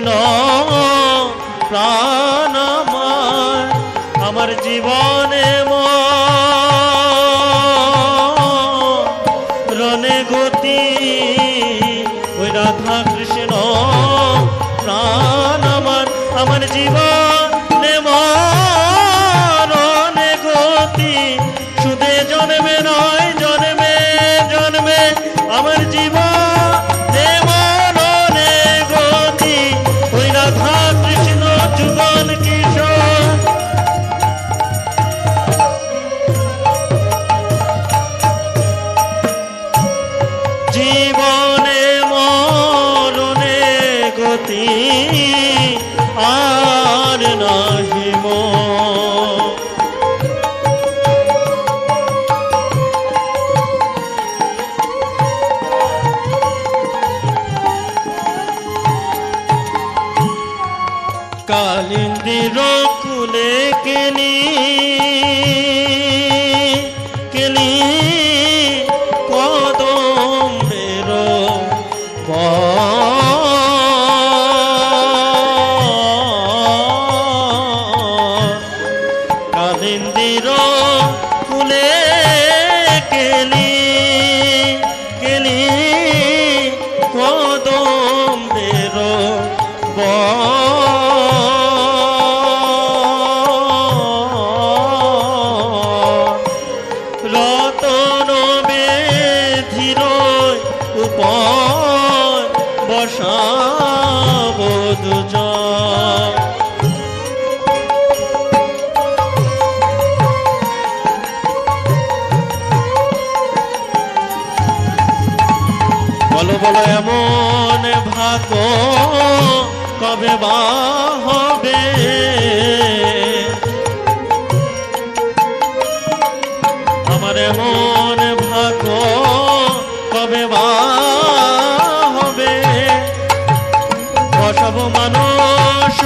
কৃষ্ণ প্রাণ আমার জীবনে মরণে গতি ওই রাধা কৃষ্ণ প্রাণ আমার জীবনে মরণে গতি শুধু জন্মে নয় জন্মে জন্মে আমার জীবনে মরণে গতি ওই রাধা কৃষ্ণ যুগল কিশোর জীবনে মরণে গতি আর নাহি কালিন্দির কুলে কেলি কেলি কদমের কালিন্দির কুলে কেলি কেলি কদমের রতন বেধির উপর বসাবো দুজন বলো বলো এমন ভাগ্য কবে বা হবে আমার এমন ভাগ্য কবে বা হবে বসব মানুষ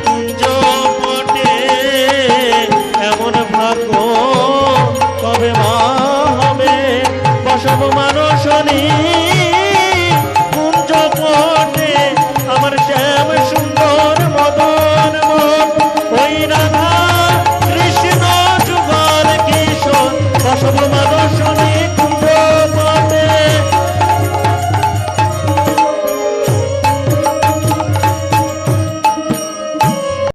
কুঞ্জ পটে এমন ভাগ্য কবে বা হবে বসব মানুষ